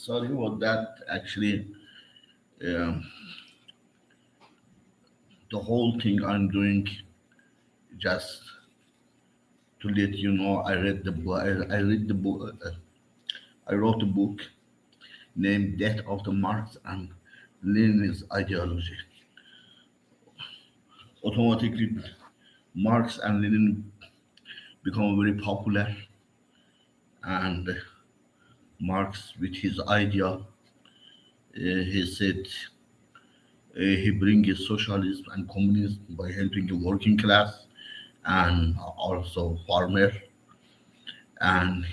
Sorry about that. Actually, um, the whole thing I'm doing just to let you know. I read the book. I read the book. I wrote a book named "Death of the Marx and Lenin's Ideology." Automatically, Marx and Lenin become very popular, and Marx, with his idea, he said he brings socialism and communism by helping the working class and also farmer, and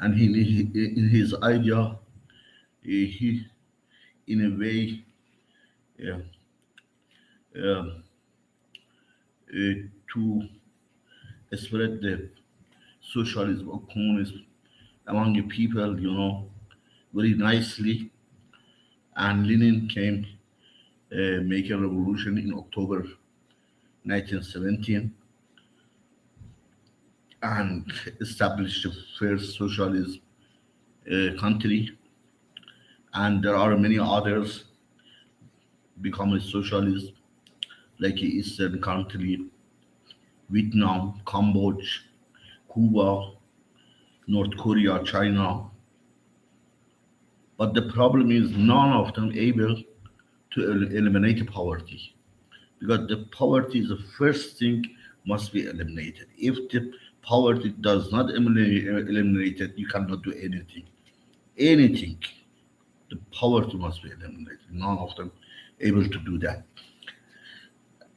in his idea, he in a way uh, um, to spread the socialism or communism among the people, very nicely. And Lenin came, make a revolution in October 1917 and established the first socialist country. And there are many others become a socialist, like Eastern country, Vietnam, Cambodia, Cuba, North Korea, China. But the problem is none of them able to eliminate poverty, because the poverty is the first thing must be eliminated. If the poverty does not eliminated, you cannot do anything. Anything, the poverty must be eliminated. None of them able to do that.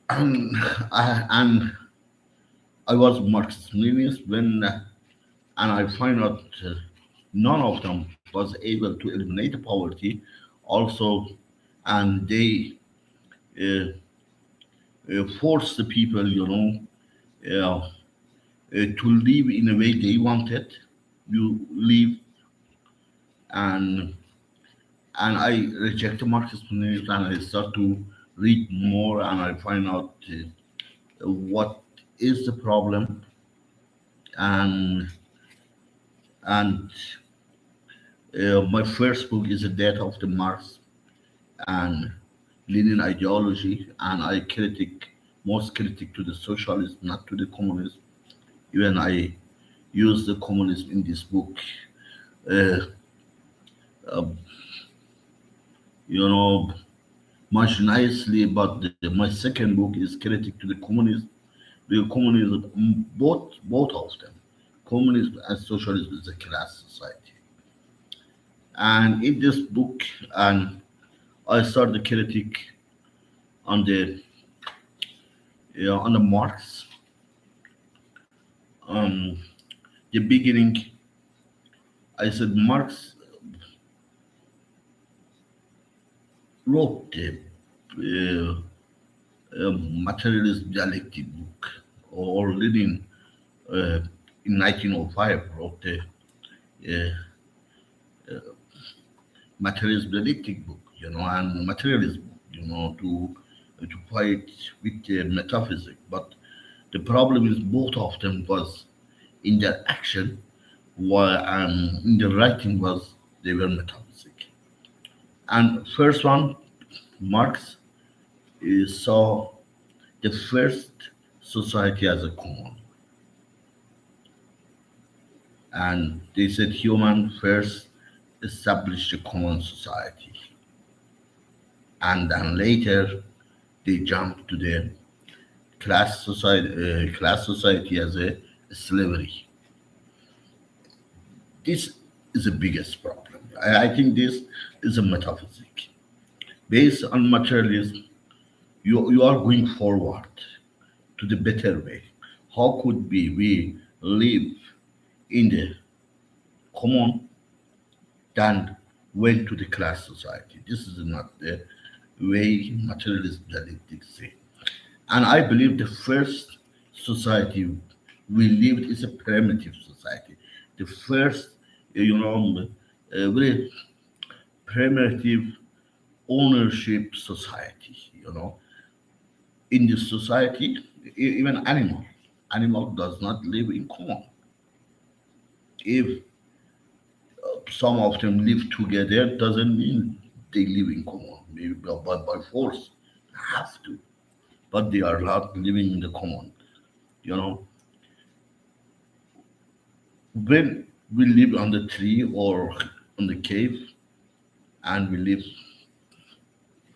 And I was Marxist Leninist when, and I find out none of them was able to eliminate poverty. Also, and they uh, force the people, to live in a way they wanted. You live, and I reject Marxism and I start to read more, and I find out what is the problem, and and my first book is The Death of the Marx and Lenin ideology, and I most critic to the socialism, not to the communism. Even I use the communism in this book. Uh, uh, you know, much nicely, but my second book is critic to the communism. The communism, both of them, communism and socialism is a class society. And in this book, and I start the critic on the Marx. Um, the beginning, I said Marx wrote the materialist dialectic book, or Lenin in 1905 wrote the uh, materialist dialectic book, and materialism, to fight with the metaphysics. But the problem is both of them was in their action, while in the writing was they were metaphysic. And first one, Marx saw the first society as a common, and they said human first established a common society, and then later they jumped to the class society as a slavery. This is the biggest problem. I think this is a metaphysic. Based on materialism, you are going forward to the better way. How could we live in the common than went to the class society? This is not the way materialist dialectics say. And I believe the first society we lived is a primitive society. The first, very primitive ownership society. In this society, even animal does not live in common. If some of them live together doesn't mean they live in common, maybe by force, have to, but they are not living in the common. You know, when we live on the tree or on the cave and we live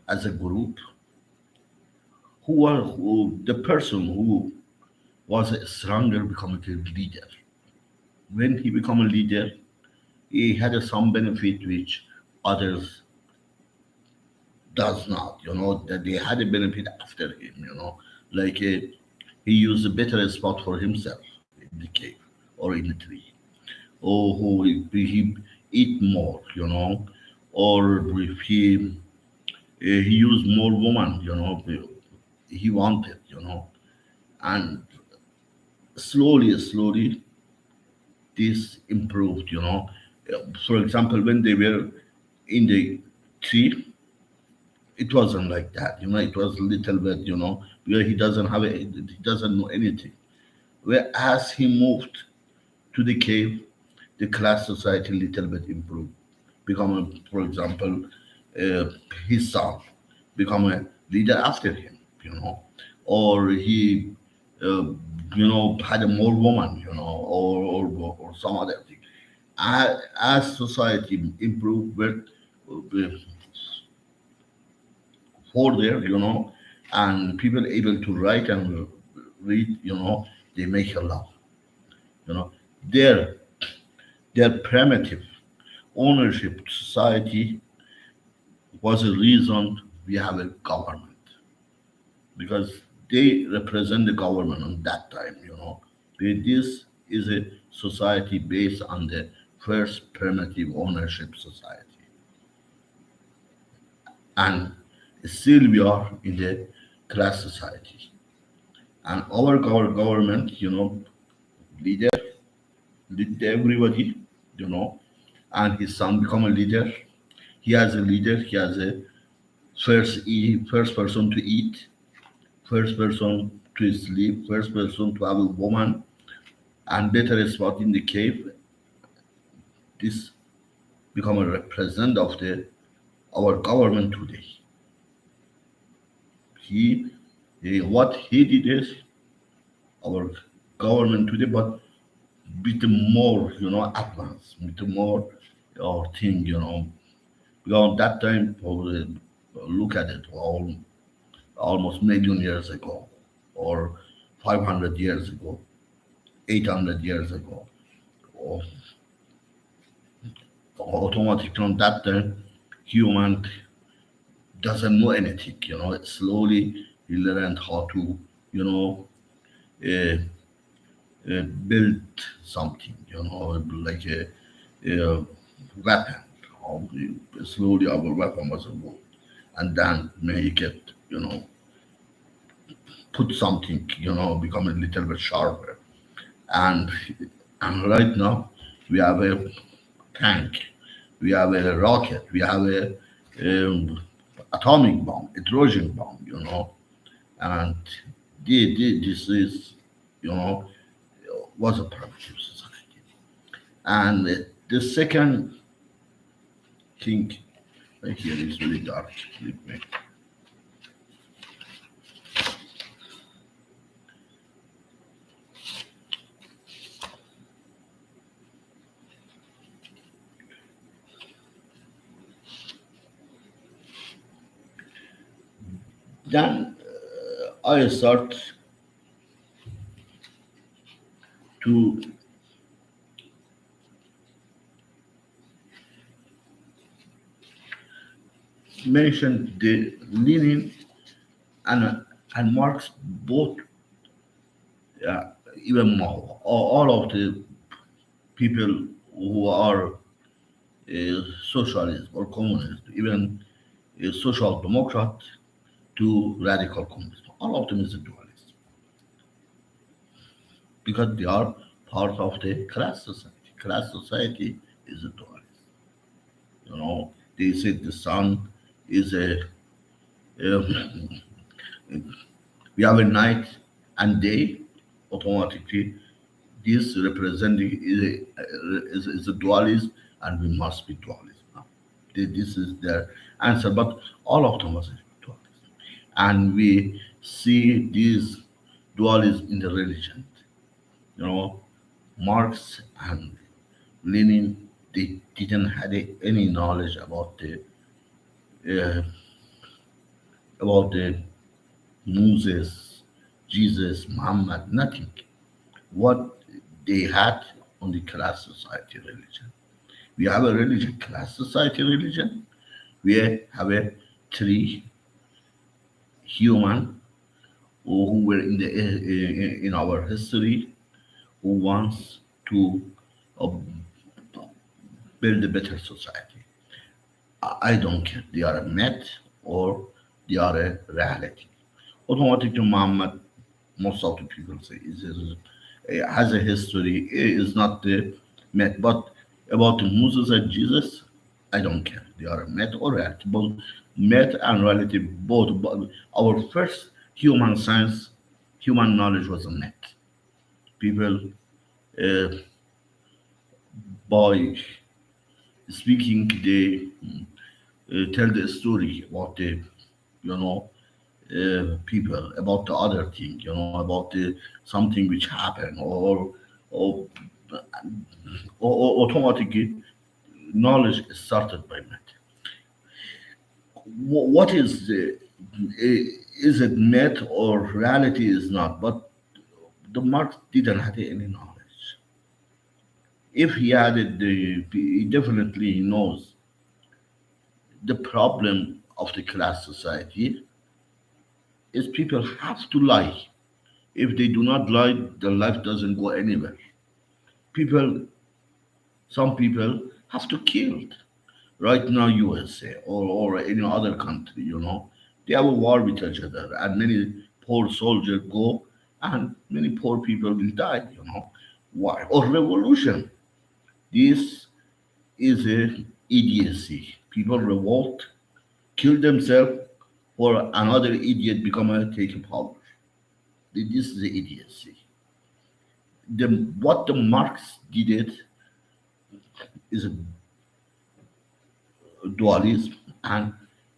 as a group, the person who was stronger become a leader. When he become a leader, he had some benefit which others does not. That they had a benefit after him. Like he used a better spot for himself in the cave or in the tree, or who he eat more. Or if he used more woman. He wanted. And slowly this improved. For example, when they were in the tree, it wasn't like that. It was a little bit. Where he doesn't know anything. Whereas he moved to the cave, the class society little bit improved. Become, for example, uh, his son become a leader after him. Or he, uh, had a more woman. Or some other thing. As society improved, for there, and people able to write and read, they make a law. You know, their their primitive ownership society was a reason we have a government because they represent the government on that time. This is a society based on the first primitive ownership society, and still we are in the class society. And our government, leader lead everybody, you know, and his son become a leader. He has a leader. He has a first person to eat, first person to sleep, first person to have a woman, and better spot in the cave. This become a represent of the our government today. He, what he did is our government today, but with more, advanced, with more thing, because that time, look at it, almost million years ago, or 500 years ago, 800 years ago, or automatic from that time, human doesn't know anything. Slowly he learned how to, you know, uh, build something. Like a weapon. How slowly our weapon was evolved, and then make it, put something, become a little bit sharper. And and right now we have a tank, we have a rocket, we have a atomic bomb, hydrogen bomb, and this is, you know, was a primitive society. And the second thing right here is really dark. Believe me. Then I start to mention the Lenin and Marx both, even more, all of the people who are socialist or communist, even a social democrat to radical communist. All of them is a dualist because they are part of the class society. Class society is a dualist. They said the sun is um, we have a night and day automatically. This representing is a dualism, and we must be dualism now. This is their answer, but all of them was dualism. And we see this dualism in the religion. You know, Marx and Lenin, they didn't have any knowledge uh, about the Moses, Jesus, Muhammad, nothing. What they had on the class society religion. We have a religion, class society religion. We have a three human who were in our history who wants to uh, build a better society. I don't care. They are a myth or they are a reality. Automatically, Muhammad, most of the people say, has a history. It is not the myth. But about Moses and Jesus, I don't care. They are a myth or reality. Both myth and reality, both. But our first human science, human knowledge was a myth. People, uh, by speaking, they tell the story about the, you know, people, about the other thing, about the something which happened, or, or automatically knowledge is started by myth. What is is it myth or reality is not? But the Marx didn't have any knowledge. If he had it, he definitely knows the problem of the class society is people have to lie. If they do not lie, their life doesn't go anywhere. People, some people have to kill. Right now, USA or any other country, they have a war with each other, and many poor soldiers go, and many poor people will die. Why? Or revolution. This is a idiocy. People revolt, kill themselves, or another idiot become a take power. This is the idiocy. What the Marx did it is a dualism and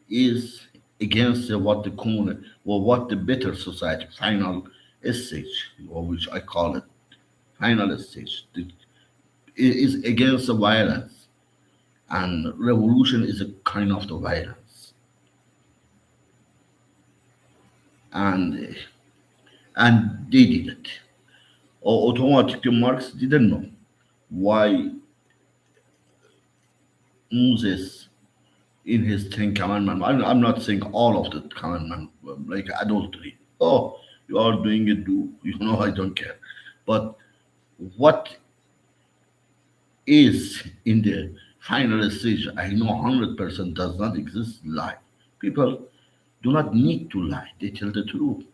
is against what the common or what the better society final stage, or which I call it final stage, is against the violence, and revolution is a kind of the violence, and and they did it. Or automatically Marx didn't know why Moses in his Ten Commandments. I'm not saying all of the commandments, like adultery. Oh, you are doing it, do I don't care. But what is in the final stage, I know 100% does not exist lie. People do not need to lie, they tell the truth.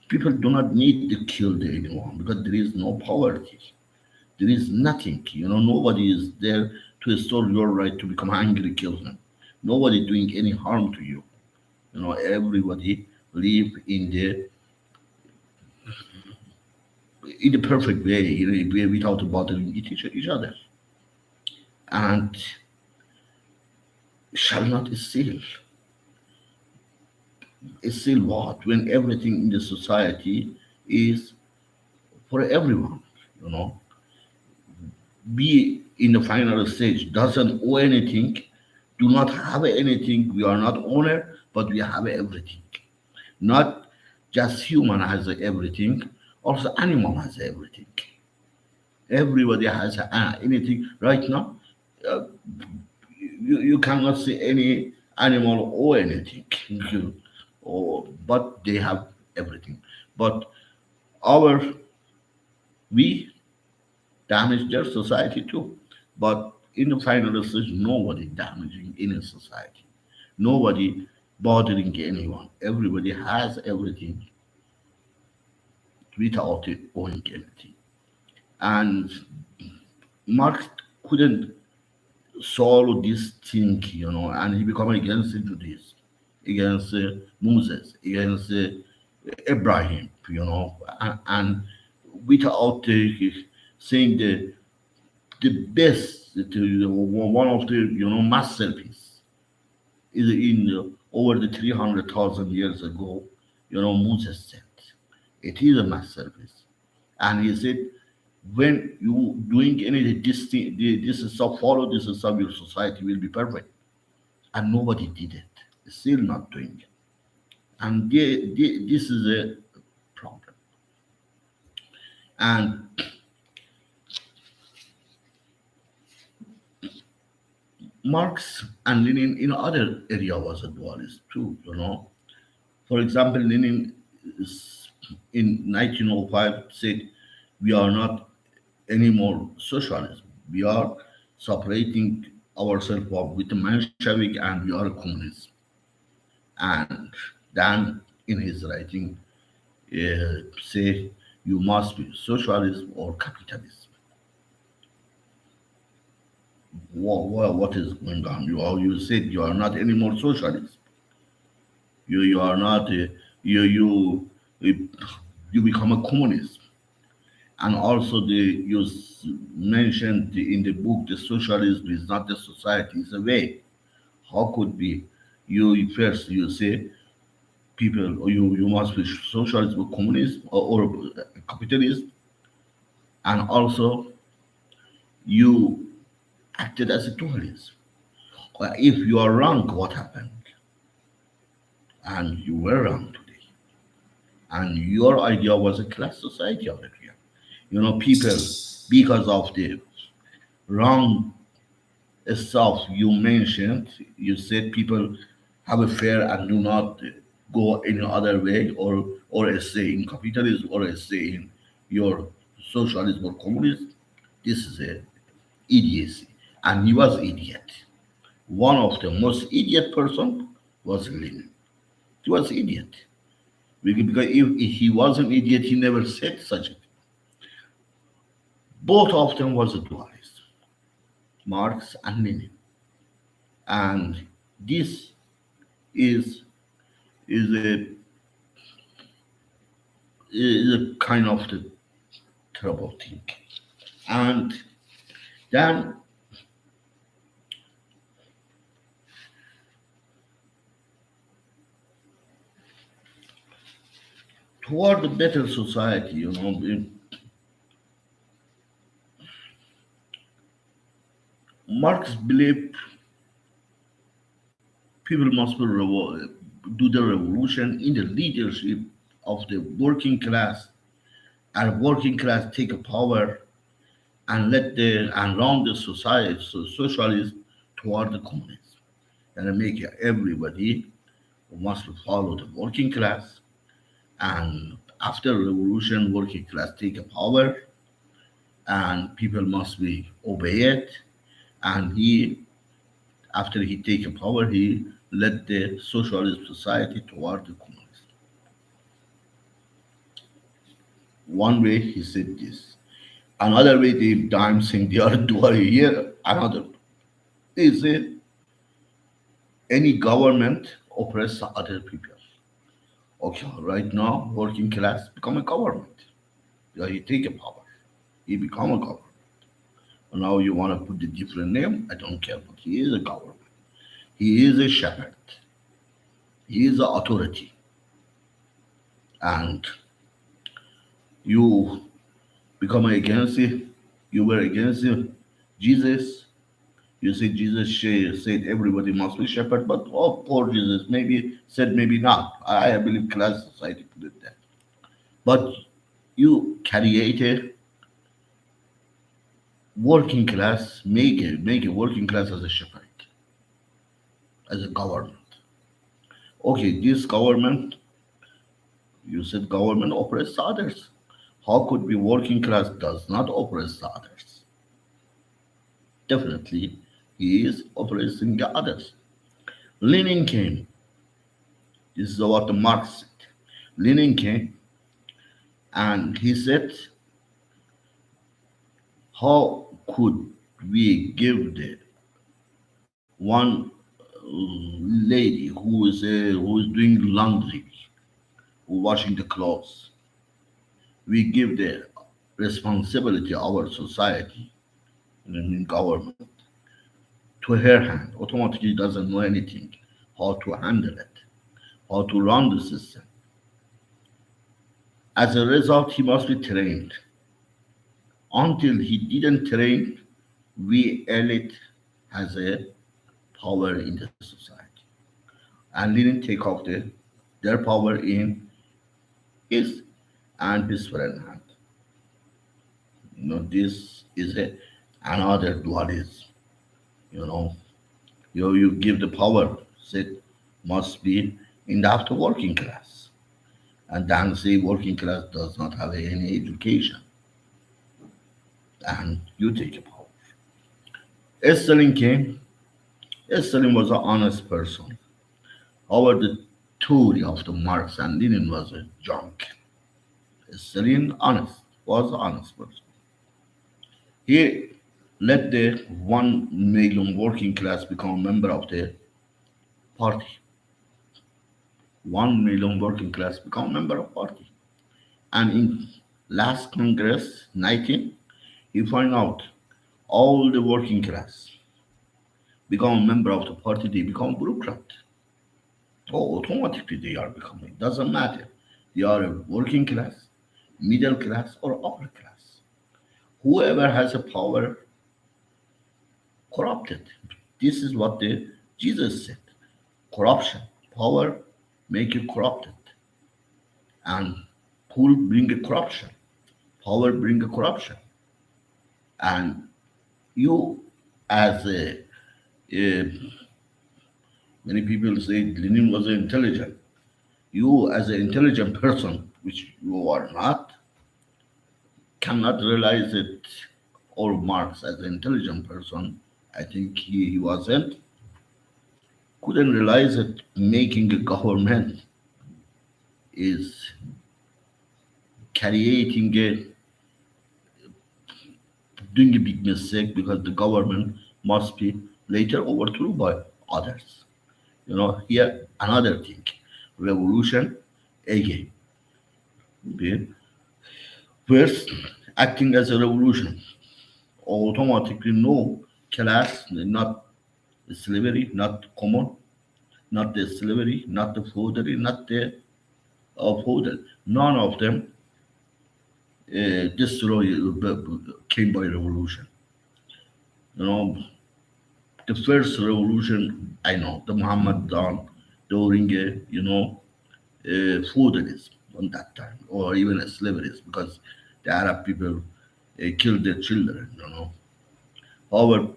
People do not need to kill anyone because there is no poverty. There is nothing. Nobody is there to restore your right to become angry, kill him. Nobody doing any harm to you. Everybody live in the perfect way, without bothering each other. And shall not steal. Steal what? When everything in the society is for everyone, you know. Be in the final stage, doesn't owe anything, do not have anything. We are not owner, but we have everything. Not just human has everything, also animal has everything. Everybody has anything right now. Uh, you cannot see any animal or anything, but they have everything. But our we damage their society too. But in the final decision, nobody damaging any society, nobody bothering anyone. Everybody has everything without it owning anything. And Marx couldn't solve this thing, and he became against Judaism, against Moses, against Abraham, and without saying the best, one of the masterpiece is in over the 300,000 years ago. Moses said it is a masterpiece, and he said when you doing any this thing, this is stuff follow this is how your society will be perfect, and nobody did it. Still not doing it, and this is a problem. And Marx and Lenin in other area was a dualist too. For example, Lenin in 1905 said, "We are not anymore socialism. We are separating ourselves with the Menshevik and we are communists." And then in his writing, say, "You must be socialism or capitalism." What is going on? You said you are not anymore socialist. You are not you you become a communist. And also mentioned in the book the socialism is not the society, it's a way. How could be you first you say people or you must be socialist or communist or capitalist, and also you acted as a dualist. If you are wrong, what happened? And you were wrong today. And your idea was a class society over here. People, because of the wrong stuff you mentioned, you said people have a fair and do not go any other way, or stay in capitalism or stay in your socialism or communism. This is a idiocy. And he was idiot. One of the most idiot person was Lenin. He was idiot. Because if he was an idiot, he never said such a thing. Both of them was a dualist, Marx and Lenin. And this is is a is a kind of the trouble thing. And then toward a better society, Marx believed people must do the revolution in the leadership of the working class, and working class take a power and run the society, so socialist toward the communism, and make everybody must follow the working class. And after revolution, working class take a power, and people must be obey it. And after he take a power, he led the socialist society toward the communism. One way he said this. Another way they time saying they are doing here. Another they say any government oppress other people. Okay, right now working class become a government. Yeah, he take a power. He become a government. Now you want to put the different name? I don't care. But he is a government. He is a shepherd. He is the authority. And you become against it. You were against it. Jesus. You see, Jesus said everybody must be shepherd, but oh, poor Jesus maybe said maybe not. I believe class society put it there. But you create a working class, make a working class as a shepherd, as a government. Okay, this government, you said government oppress others. How could be working class does not oppress others? Definitely, he is oppressing the others. Lenin came. This is what Marx said. Lenin came and he said, how could we give the one lady who is doing laundry, who washing the clothes? We give the responsibility our society, in government, to her hand. Automatically doesn't know anything, how to handle it, how to run the system. As a result, he must be trained. Until he didn't train, we elite has a power in the society. And Lenin take off their power in his and his friend hand. This is another dualism. You know, you give the power, said must be in the after working class. And then say working class does not have any education. And you take the power. Stalin came. Stalin was an honest person. However, the theory of the Marx and Lenin was a junk. Stalin was an honest person. He let the 1 million working class become a member of the party. 1 million working class become a member of party. And in last Congress, 19, he find out all the working class become a member of the party, they become bureaucrat. Oh, automatically they are becoming. Doesn't matter. They are a working class, middle class, or upper class. Whoever has a power corrupted. This is what the Jesus said. Corruption, power make you corrupted. And who bring a corruption? Power bring a corruption. And you as a many people say Lenin was intelligent. You as an intelligent person, which you are not, cannot realize it. Or Marx as an intelligent person, I think he wasn't, couldn't realize that making a government is creating doing a big mistake because the government must be later overthrown by others. Here another thing, revolution again. Okay? First, acting as a revolution, automatically no class, not slavery, not common, not the slavery, not the feudal, not the feudal. None of them came by revolution. You know, the first revolution I know, the Muhammad done during feudalism on that time, or even slavery, because the Arab people killed their children. However,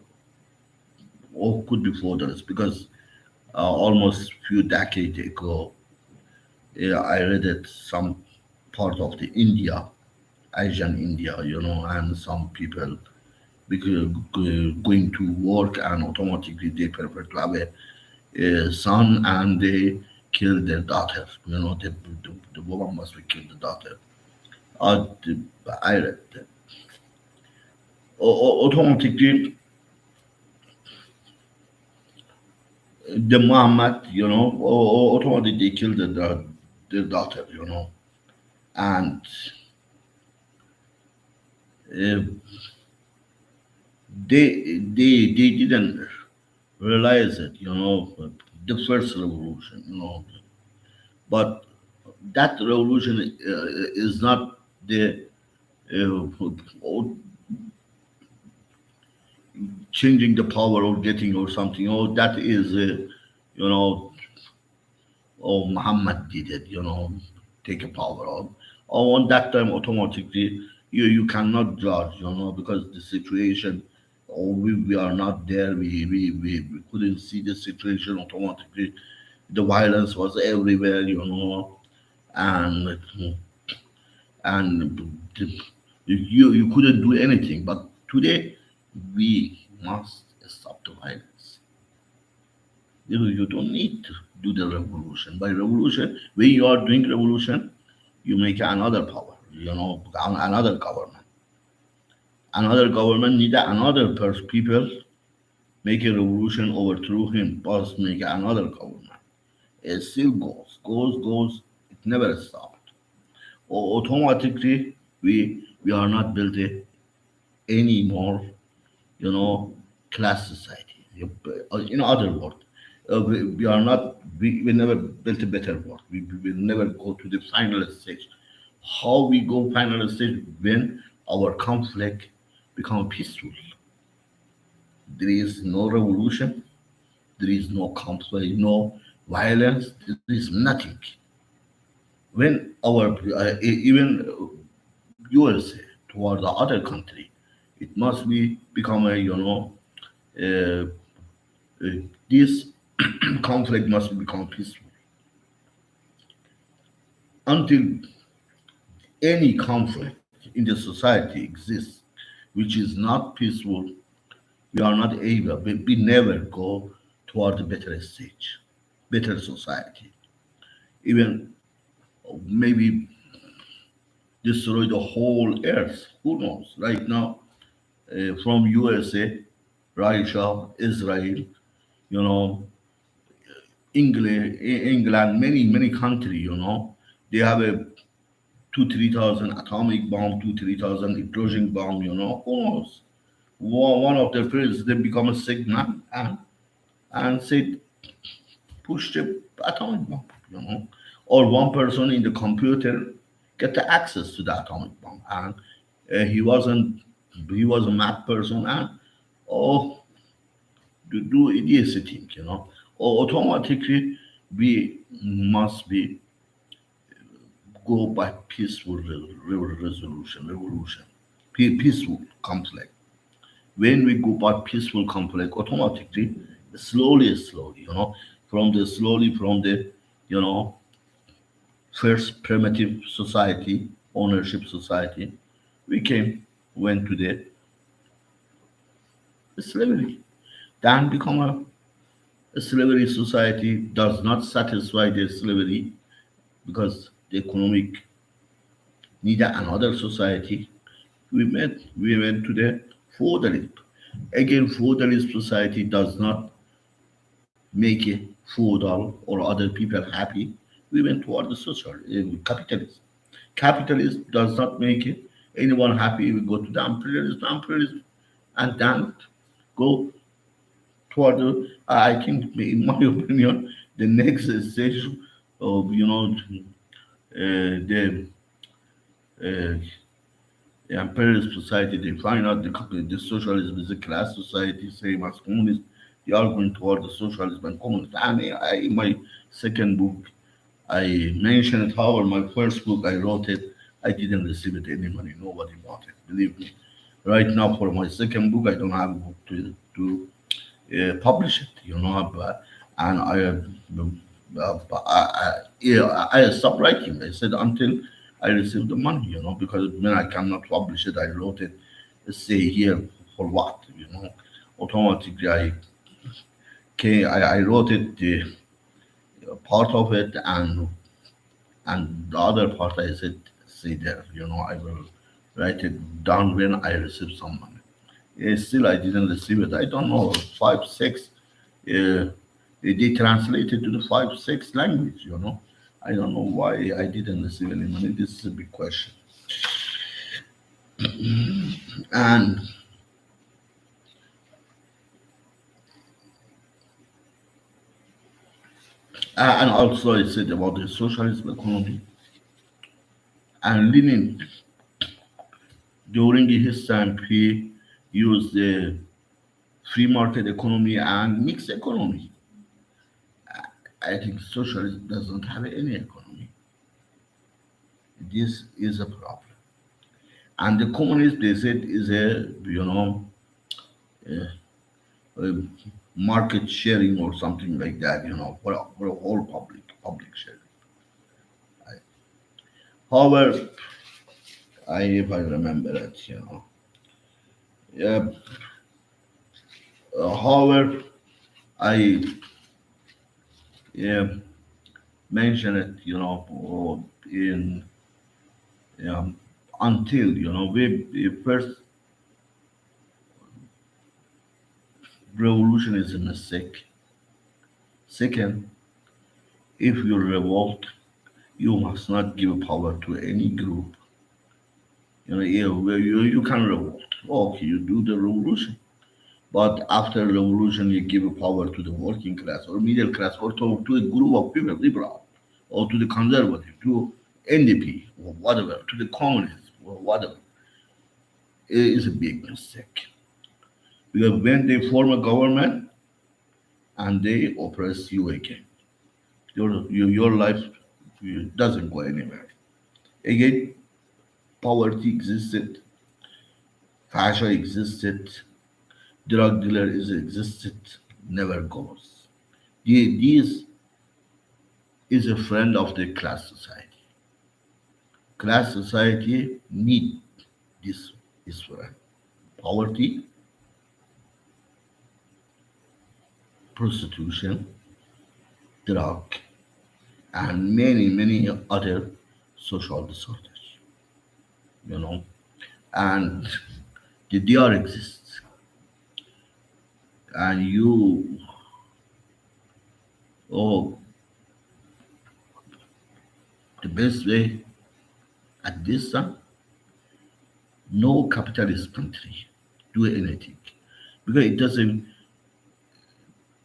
or could be feudalist because almost few decades ago, I read that some part of the India, Asian India, and some people because going to work and automatically they prefer to have a son and they kill their daughter. The woman must be killed the daughter. I read that. Automatically, the Muhammad, automatically they killed their daughter, and uh, they didn't realize it, the first revolution, but that revolution is not the changing the power or getting or something. Oh, that is, you know, oh, Muhammad did it, take a power on. Oh, on that time, automatically, you cannot judge, because the situation, oh, we are not there, we couldn't see the situation automatically. The violence was everywhere, and and you couldn't do anything. But today, we must stop the violence. You don't need to do the revolution. By revolution, when you are doing revolution, you make another power, another government. Another government need another people make a revolution, overthrow him, plus make another government. It still goes. It never stopped. Automatically, We are not built any more, you know, class society. In other words, we are not, we never built a better world. We will never go to the final stage. How we go final stage when our conflict become peaceful. There is no revolution, there is no conflict, no violence, there is nothing. When our even USA toward the other country, it must be become a uh, this conflict must become peaceful. Until any conflict in the society exists which is not peaceful, we are not able, we never go toward a better stage, better society. Even maybe destroy the whole earth. Who knows? Right now, from USA, Russia, Israel, you know, England, many countries, they have a 2-3 thousand atomic bomb, 2-3 thousand hydrogen bomb, who knows? One of the presidents they become a sick man and said push the atomic bomb, or one person in the computer get the access to the atomic bomb, and he was a math person, and oh, do idiocy thing, or automatically we must be go by peaceful revolution, peaceful conflict. When we go by peaceful conflict, automatically, slowly, from the, you know, first primitive society, ownership society, we went to the slavery. Then become a slavery society does not satisfy the slavery because the economic need another society. We went to the feudalism. Again, feudalist society does not make a feudal or other people happy. We went toward the social capitalism. Capitalism does not make anyone happy. We go to the imperialism, and then go toward the, I think, in my opinion, the next stage of, uh, the imperialist society, they find out the socialism is a class society, same as communism. They are going toward the socialism and communism. And in my second book, I mentioned it. However, my first book, I wrote it. I didn't receive it any money. Nobody bought it. Believe me. Right now, for my second book, I don't have a book to publish it. And I stopped writing. I said until I receive the money. Because when I cannot publish it, I wrote it. Say here for what? Automatically I wrote it. Part of it, and the other part I said say there. I will write it down when I receive some money. Still, I didn't receive it. I don't know, 5, 6. They translated to the 5, 6 language. I don't know why I didn't receive any money. This is a big question. And and also I said about the socialist economy and Lenin during his time he used the free market economy and mixed economy. I think socialism doesn't have any economy. This is a problem. And the communist, they said, is a market sharing or something like that, for a whole public sharing. However, if I remember it, yeah. However, I yeah, mention it, in until the first revolution is a mistake. Second, if you revolt, you must not give power to any group you can revolt. Okay, you do the revolution. But after revolution, you give power to the working class or middle class or to a group of people, liberal, or to the conservative, to NDP, or whatever, to the communists, or whatever. It is a big mistake. Because when they form a government and they oppress you again, your life doesn't go anywhere. Again, poverty existed, fascism existed, drug dealer is existed, never goes. This is a friend of the class society. Class society need this is friend. Poverty, prostitution, drug, and many other social disorders. You know, and the DR exists, and you, oh, the best way at this time, no capitalist country do anything because it doesn't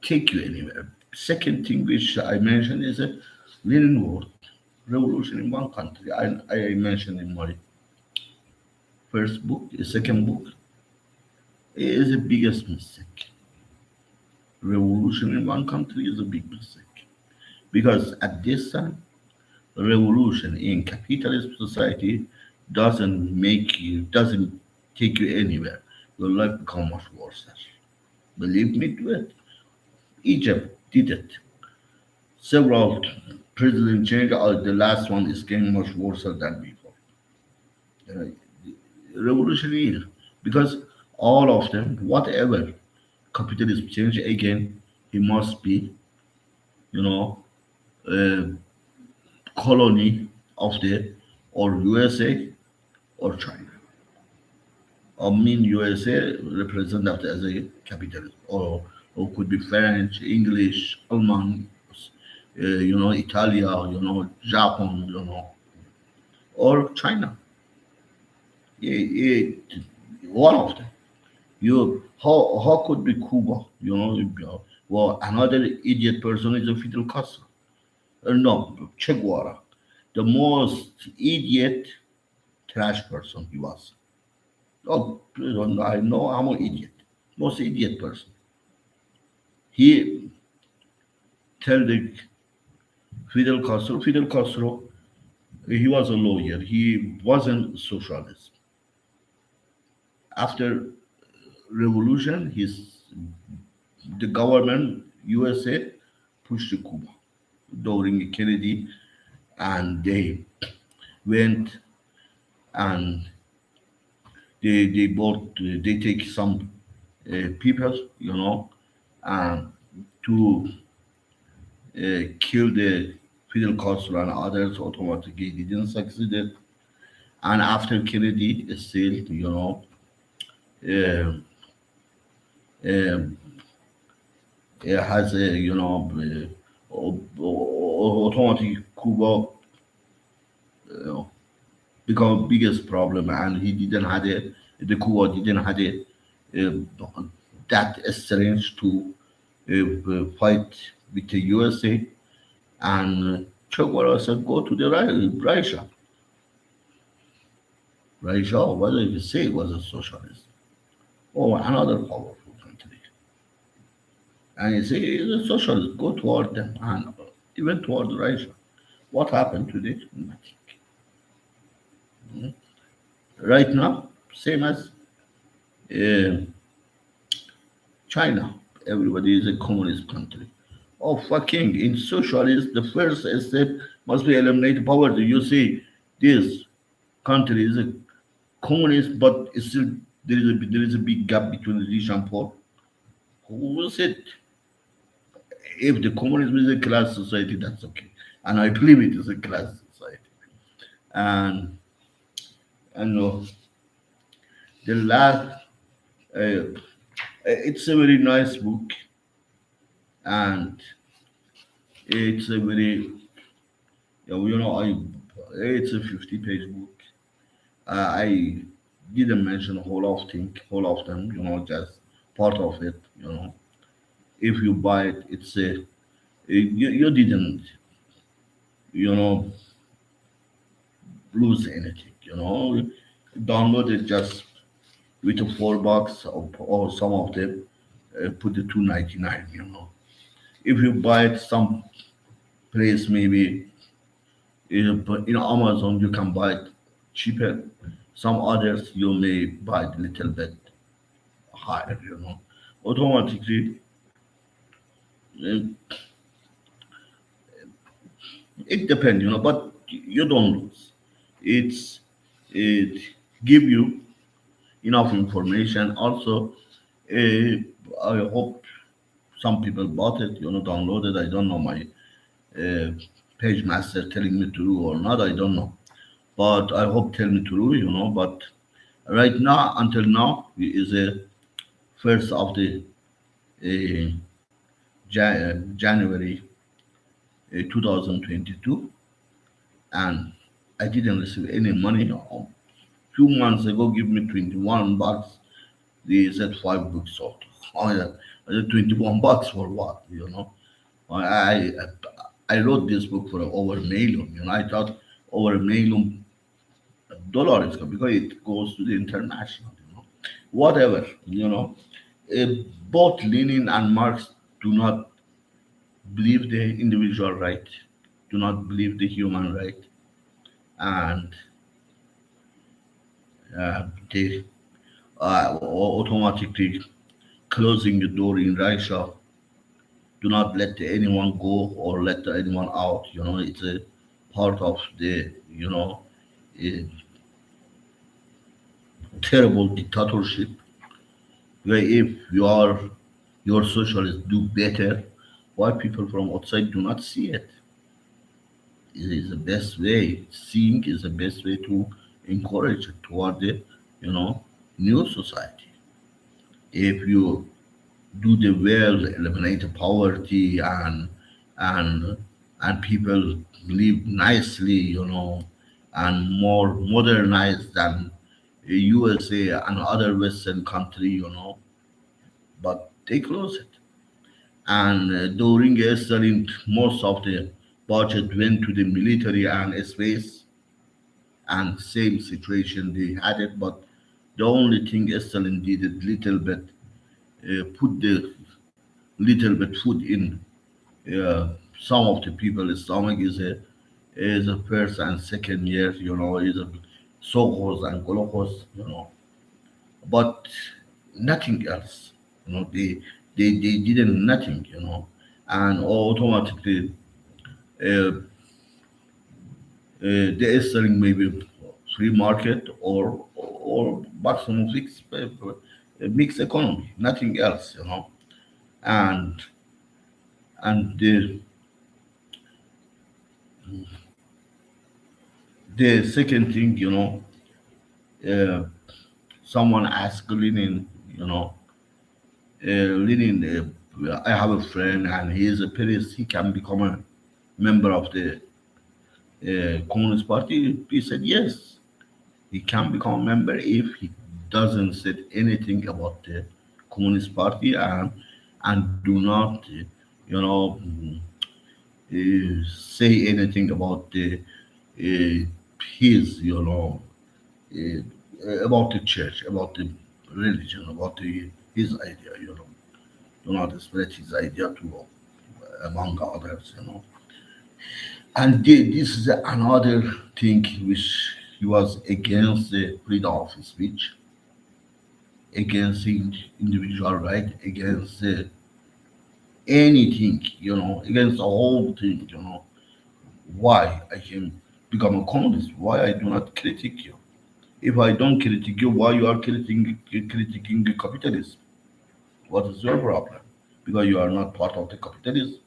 take you anywhere. Second thing which I mentioned is a Lenin word, revolution in one country. I mentioned in my first book, the second book, is the biggest mistake. Revolution in one country is a big mistake because at this time, revolution in capitalist society doesn't take you anywhere. Your life become much worse. Believe me, do it. Egypt did it. Several president change. The last one is getting much worse than before. Uh, Revolutionary because all of them, whatever capitalism change again, he must be, you know, a colony of the or USA or China. I mean USA represented as a capitalist, or could be French, English, German, Italia, Japan, or China. One of them. How could be Cuba? Well, another idiot person is a Fidel Castro. No, Che Guevara, the most idiot trash person he was. Oh, please don't, I know I'm an idiot. Most idiot person. He tell the Fidel Castro, he was a lawyer. He wasn't socialist. After revolution, the government USA pushed to Cuba during Kennedy, and they went and they both they take some people, and to kill the Fidel Castro and others automatically didn't succeed. And after Kennedy, still, uh, um, has a automatic Cuba become biggest problem, and he didn't had it. The Cuba didn't had it that strength to fight with the USA, and Che Guevara said, "Go to the Russia." Russia, what did you say, was a socialist or another powerful country, and he said, "It's a socialist. Go toward them," and even toward Russia. What happened to this? Nothing. Right now, same as uh, China. Everybody is a communist country. Oh, fucking, in socialist, the first step must be eliminate poverty. You see, this country is a communist, but it's still there is a big gap between the rich and poor. Who will say if the communism is a class society, that's okay. And I believe it is a class society. And the last, it's a very nice book, and it's a very, I it's a 50-page book, I didn't mention whole of them, just part of it. If you buy it, you didn't, you know, lose anything. Download it just with a $4 or some of them put the 2.99. If you buy it some place maybe but in Amazon you can buy it cheaper. Some others you may buy it a little bit higher. Automatically, uh, it depends. But you don't lose. It give you enough information. Also, I hope some people bought it. Downloaded. I don't know my uh, page master telling me to do or not. I don't know, but I hope tell me to do. But right now, until now, is a first of the uh, January 2022, and I didn't receive any money. Few months ago, give me 21 bucks. They said 5 books sold. Oh yeah, I said 21 bucks for what? I I, I wrote this book for over a million. I thought over $1 million because it goes to the international. Whatever. Uh, both Lenin and Marx do not believe the individual right, do not believe the human right, and they automatically closing the door in Russia. Do not let anyone go or let anyone out. It's a part of the a terrible dictatorship where if your socialists do better, why people from outside do not see it? It is the best way. Seeing is the best way to encourage it toward the new society. If you do the well, eliminate poverty and and people live nicely, and more modernized than USA and other Western country, but they close it. And during Stalin, most of the budget went to the military and space, and same situation they had it. But the only thing Stalin did a little bit, put the little bit food in some of the people's stomach is a first and second year, is a Sohos and Golokos, but nothing else. They didn't nothing, and automatically they are selling maybe free market or maximum mixed economy, nothing else, and and the second thing, uh, someone asked Lenin, Lenin, I have a friend and he is a priest. He can become a member of the Communist Party. He said yes, he can become a member if he doesn't say anything about the Communist Party and do not, say anything about the his, about the church, about the religion, about his idea, do not spread his idea to among others, And this is another thing which he was against the freedom of speech, against the individual right, against anything, against the whole thing, Why I can become a communist? Why I do not critique you? If I don't critique you, why you are critiquing the capitalism? What is your problem? Because you are not part of the capitalism.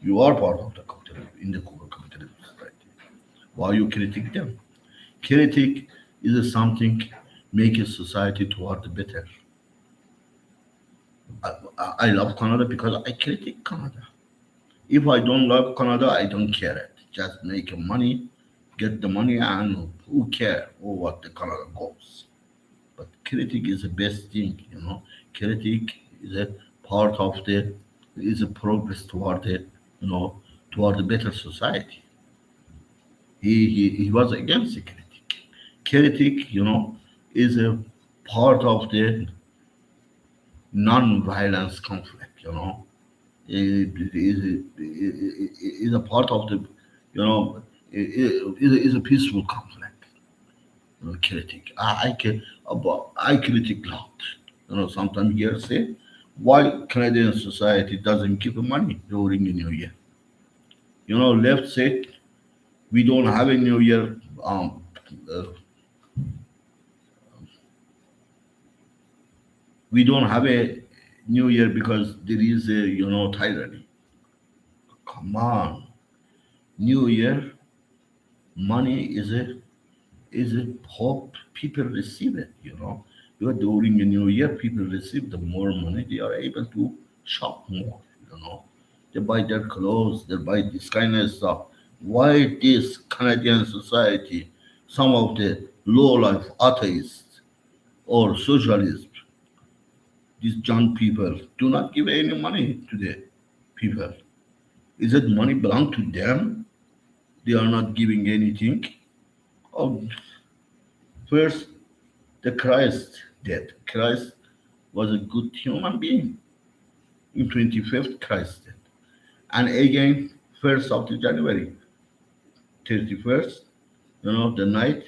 You are part of the capitalism in the capitalist society. Why you critique them? Critique is something make a society toward the better. I love Canada because I critique Canada. If I don't love Canada, I don't care it. Just make money, get the money, and who care or what the color goes. But critic is the best thing, you know. Critic is a part of the is a progress toward the you know toward a better society. He was against the critic. Critic, is a part of the non-violence conflict. It is a part of the you know is a peaceful conflict. Critic. I critic a lot. Sometimes here say why Canadian society doesn't give money during the New Year. Left said we don't have a New Year. Uh, we don't have a New Year because there is a tyranny. Come on, New Year money is a hope people receive it. Because during the New Year people receive the more money they are able to shop more. You know, they buy their clothes, they buy this kind of stuff. Why this Canadian society, some of the low life atheists or socialists, these young people do not give any money to the people. Is it money belong to them? They are not giving anything. Oh, first, the Christ dead. Christ was a good human being. In 25th, Christ dead. And again, 1st of the January, 31st, the night,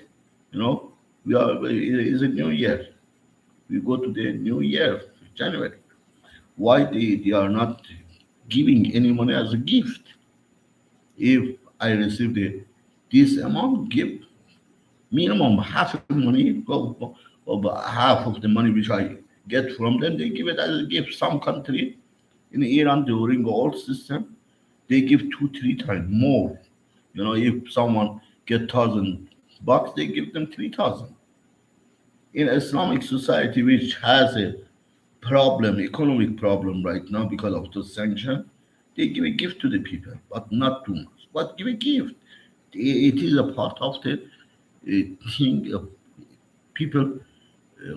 you know, it is a new year. We go to the new year, January. Why they are not giving any money as a gift? If I receive this amount, give minimum half of money, of half of the money which I get from them, they give it as a gift. Some country in Iran during the old system, they give two, three times more. If someone get $1,000, they give them 3,000. In Islamic society, which has a problem, economic problem right now because of the sanction, they give a gift to the people, but not too much. But give a gift. It is a part of the thing. People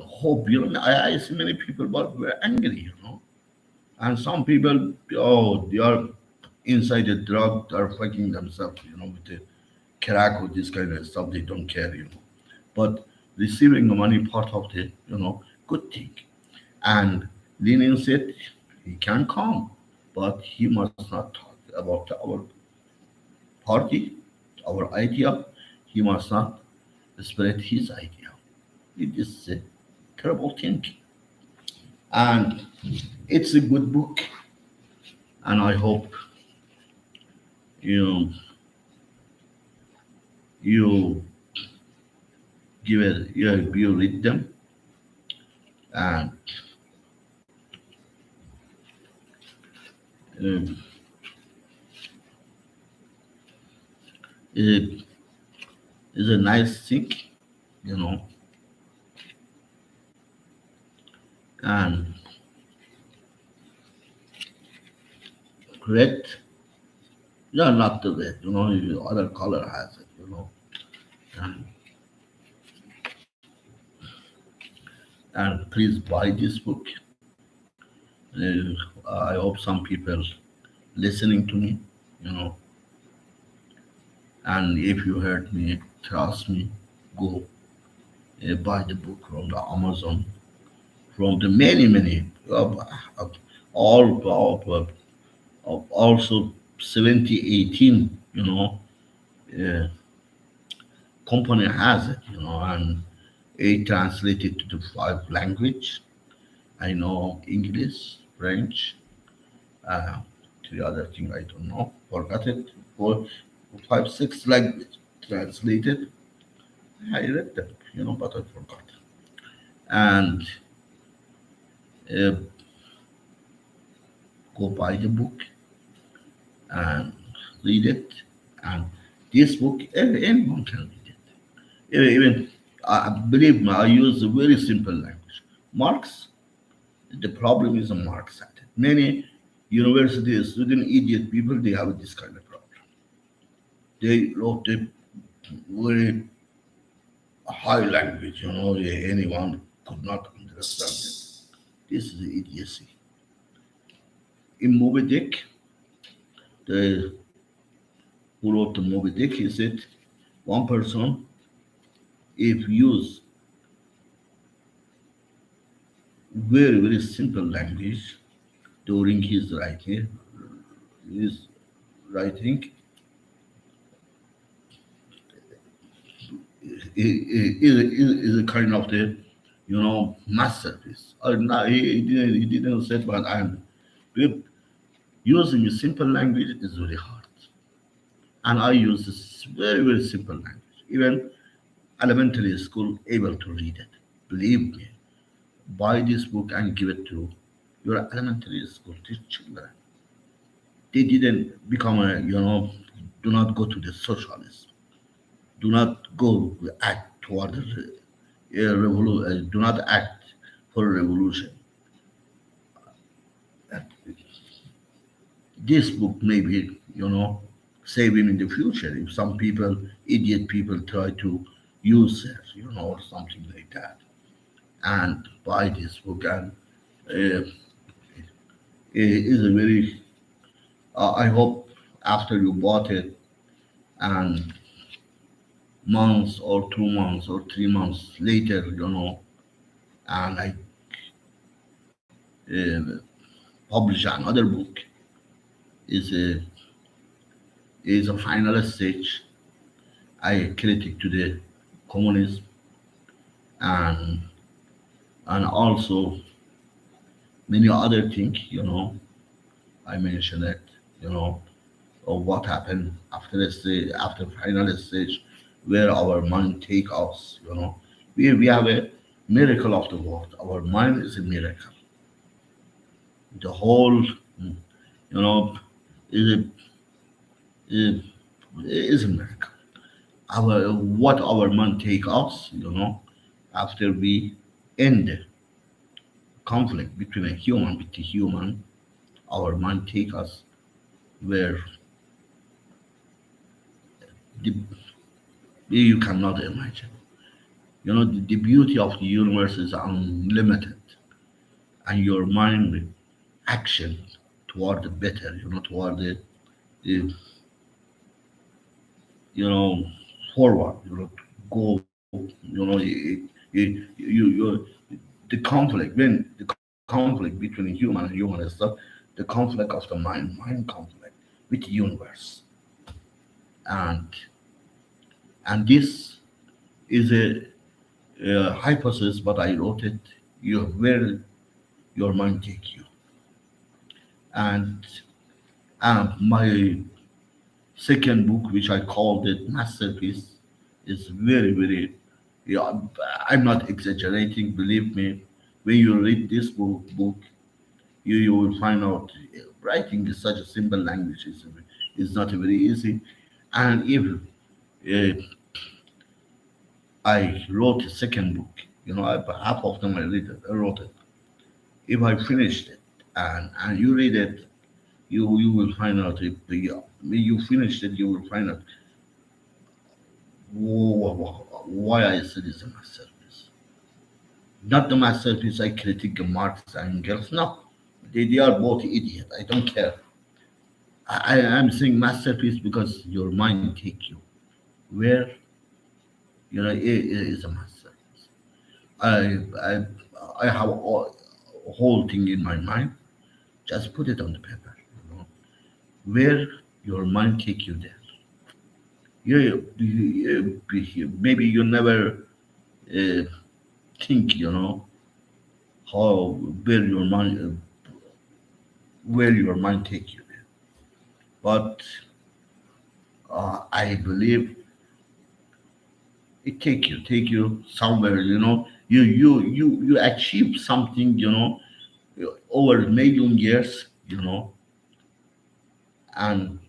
hope. I see many people, but were angry. And some people, oh, they are inside the drug, they are fucking themselves. With the crack or this kind of stuff. They don't care. But receiving the money part of the good thing. And Lenin said he can come, but he must not talk about our party, our idea. He must not spread his idea. It is a terrible thing. And it's a good book. And I hope you you give it you read them. And um, it is a nice thing, you know. And red, no, not the red, the other color has it. And, and please buy this book. I hope some people listening to me, you know. And if you heard me, trust me, go buy the book from the Amazon, from the many uh, also 7018, company has it, and it translated to the five language. I know English, French, uh, three other thing I don't know, forgot it. Four, five, six language translated. I read them, but I forgot. And uh, go buy the book and read it. And this book, anyone can read it. Even believe me, I use a very simple language. Marx, the problem is a Marx at it. Many universities, student idiot people, they have this kind of problem. They wrote very high language, anyone could not understand it. This is idiocy. In Moby Dick, the who wrote the Moby Dick, he said one person, if use very, very simple language during his writing is a kind of the, masterpiece. Or not, he didn't say, but using a simple language is very hard. And I use this very, very simple language. Even elementary school able to read it. Believe me, buy this book and give it to your elementary school children. They didn't become do not go to the socialist. Do not go act toward a revolution. Do not act for a revolution. This book maybe, save him in the future if some people, idiot people, try to use it, or something like that. And buy this book, and uh, it is a very. I hope after you bought it, and months or 2 months or 3 months later, and I uh, publish another book, is a is a final stage. I critic to the communism, and also many other things. I mentioned it. Of what happened after the stage, after final stage, where our mind take us. We have a miracle of the world. Our mind is a miracle. The whole, know, is a is, is a miracle. Our what our mind take us. After we end conflict between a human with a human, our mind take us where the, you cannot imagine. The beauty of the universe is unlimited, and your mind action toward the better, toward the you know, forward, go, the conflict, when the conflict between human and human is the conflict of the mind conflict with the universe. And this is a hypothesis, but I wrote it, where your mind take you. And my second book, which I called it masterpiece, is very, very. Yeah, I'm not exaggerating. Believe me, when you read this book, you will find out writing is such a simple language is not very easy. And if I wrote a second book, half of them I wrote it. If I finished it and you read it, you will find out if when you finished it, you will find out why I said it's a masterpiece. Not the masterpiece I critique Marx and Engels. No, they are both idiots. I don't care. I'm saying masterpiece because your mind take you where it is a masterpiece. I I I have a whole thing in my mind. Just put it on the paper. Where your mind take you there. Maybe you never uh, think, how where your mind take you there. But I believe it take you somewhere. You achieve something. Over a million years. And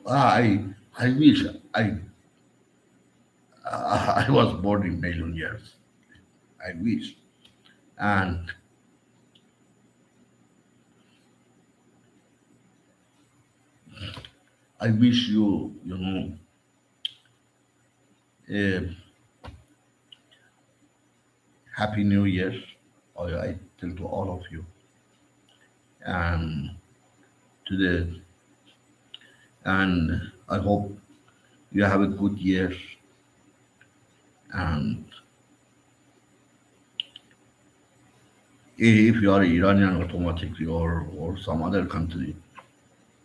I I wish I was born in million years. I wish. And I wish you, a happy new year. I tell to all of you, and to the and I hope you have a good year. And if you are Iranian, automatically, or some other country,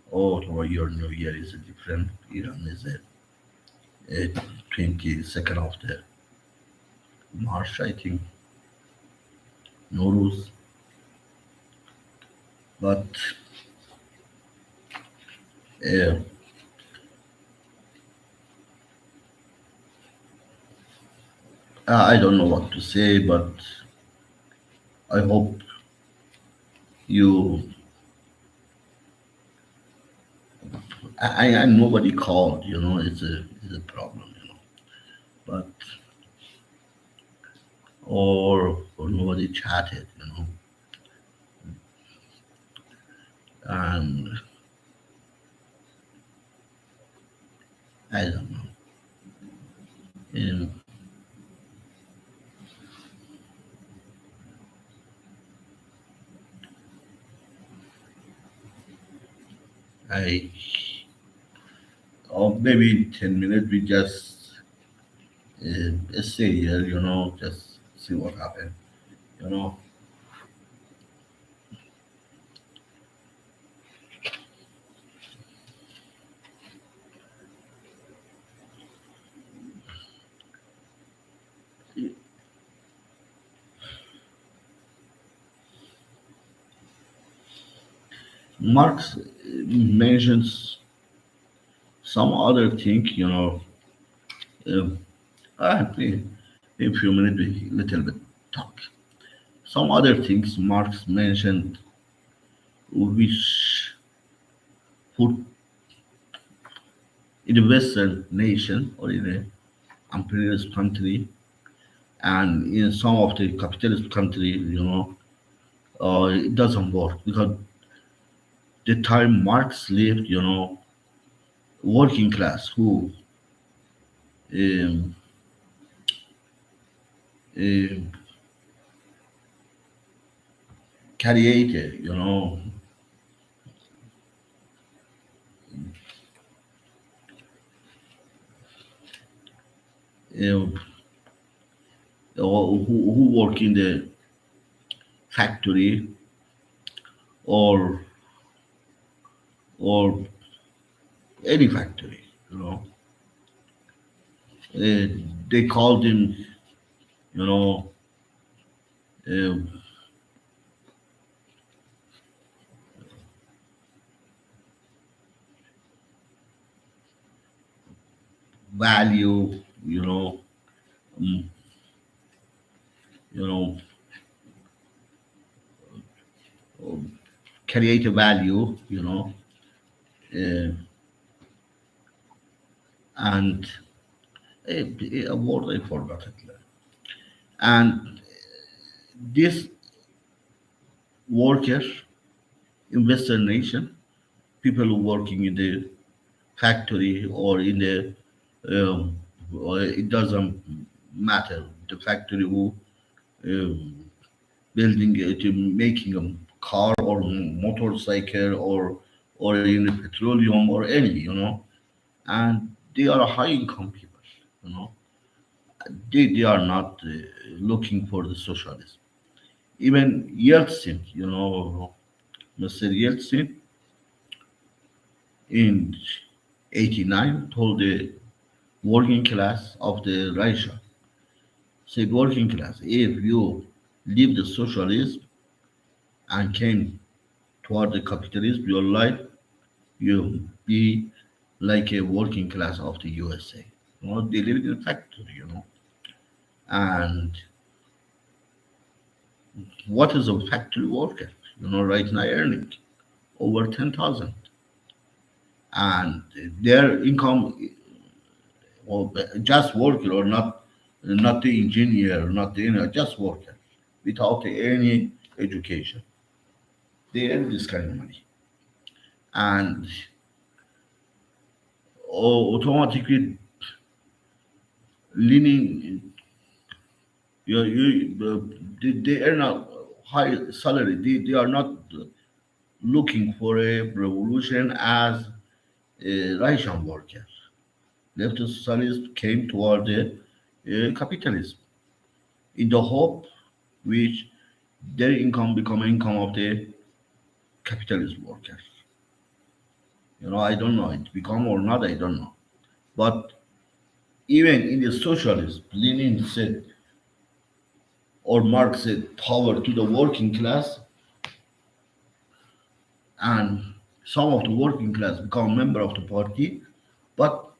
or your new year is different. Iran is a 22nd of the March, I think, Nowruz. But uh, I don't know what to say, but I hope you. And nobody called, it's a problem, But or nobody chatted, and I don't know. And I, or maybe in 10 minutes we just stay here, just see what happened, you know. Marx mentions some other thing, Um, in a few minutes we little bit talk. Some other things Marx mentioned, which put in a Western nation or in a imperialist country and in some of the capitalist country, it doesn't work because the time Marx lived, working class who um, uh, created, uh, who work in the factory or or any factory, uh, they called him, you know, uh, value, um, you know, create a value, uh, and a word I forgot it. And this worker in Western nation, people working in the factory or in the, or it doesn't matter, the factory who building it, making a car or motorcycle or in petroleum or any, and they are high income people, you know. They are not looking for the socialism. Even Yeltsin, Mr. Yeltsin in '89 told the working class of the Russia, said working class, if you leave the socialism and came toward the capitalism, your life you be like a working class of the USA. They live in a factory, And what is a factory worker? Right now earning over 10,000, and their income, or just worker, or not the engineer, not the just worker, without any education. They earn this kind of money, and automatically leaning. They earn a high salary. They are not looking for a revolution as a Russian worker. Leftist socialists came toward the capitalism in the hope which their income become income of the capitalist workers. I don't know it become or not. I don't know. But even in the socialism, Lenin said or Marx said power to the working class, and some of the working class become member of the party, but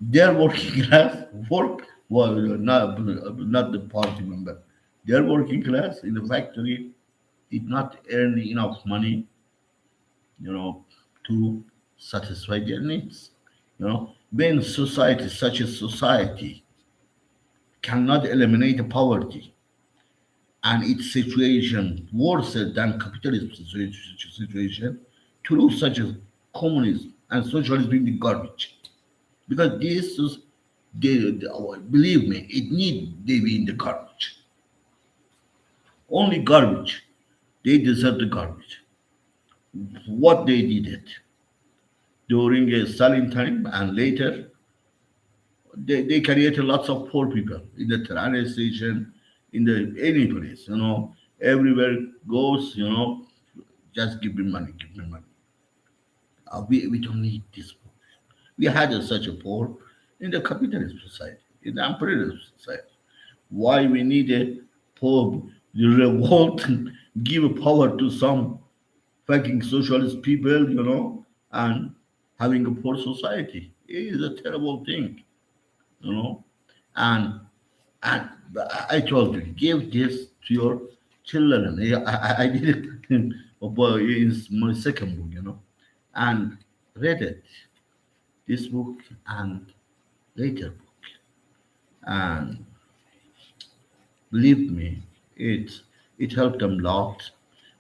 their working class work well not the party member. Their working class in the factory did not earn enough money, you know, to satisfy their needs. When society such a society cannot eliminate poverty and its situation worse than capitalist situation, through such as communism and socialism in the garbage. Because this is, believe me, it need they be in the garbage. Only garbage. They deserve the garbage. What they did it during a Stalin time and later, they created lots of poor people in the train station, in the any place, everywhere goes, just give me money, give me money. We don't need this poor. We had such a poor in the capitalist society, in the imperialist society. Why we need a poor revolt and give power to some fucking socialist people, and having a poor society. It is a terrible thing, you know. And and I told you, give this to your children. Yeah, I did it in my second book, and read it, this book and later book. And believe me, it helped them a lot.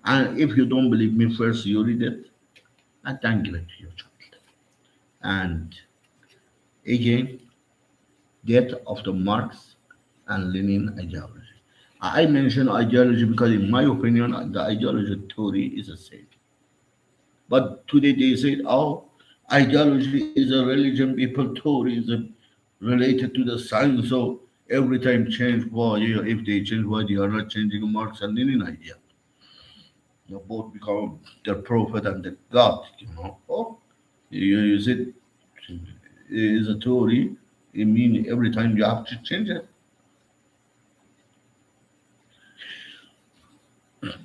And if you don't believe me, first you read it and then give it to your child. And again, death of the Marx and Lenin ideology. I mention ideology because, in my opinion, the ideology theory is the same. But today they say, oh, ideology is a religion, people theory is related to the science. So every time change, well, if they change, why they are not changing Marx and Lenin idea? Both become the prophet and the God, Oh, you said is a theory. It means every time you have to change it.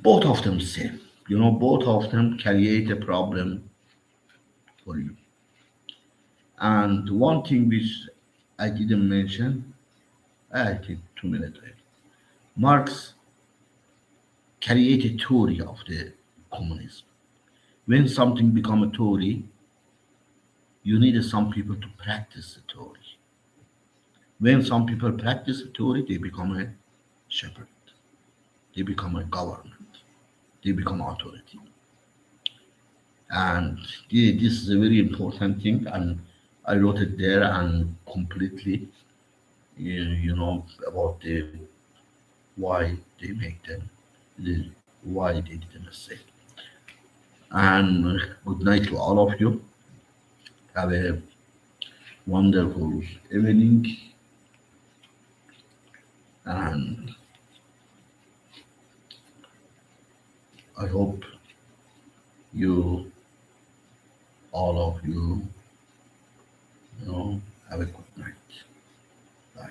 Both of them same. Both of them create a problem for you. And one thing which I didn't mention, I take 2 minutes. Marx created theory of the communism. When something become a theory, you need some people to practice the theory. When some people practice the theory, they become a shepherd. They become a government. They become authority. And this is a very important thing. And I wrote it there and completely, about the why they make them, why they did the mistake. And good night to all of you. Have a wonderful evening, and I hope you, all of you, have a good night. Bye.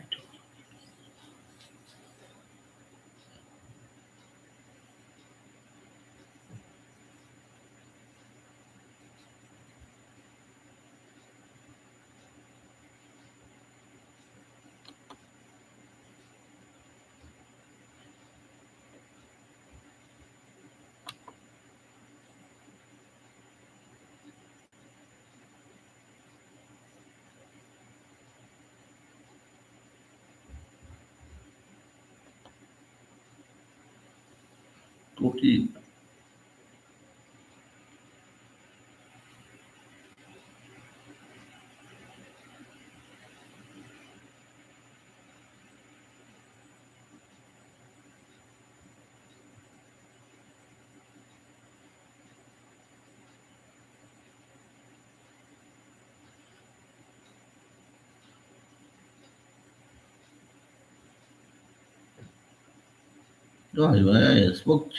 Okay. No, I spoke.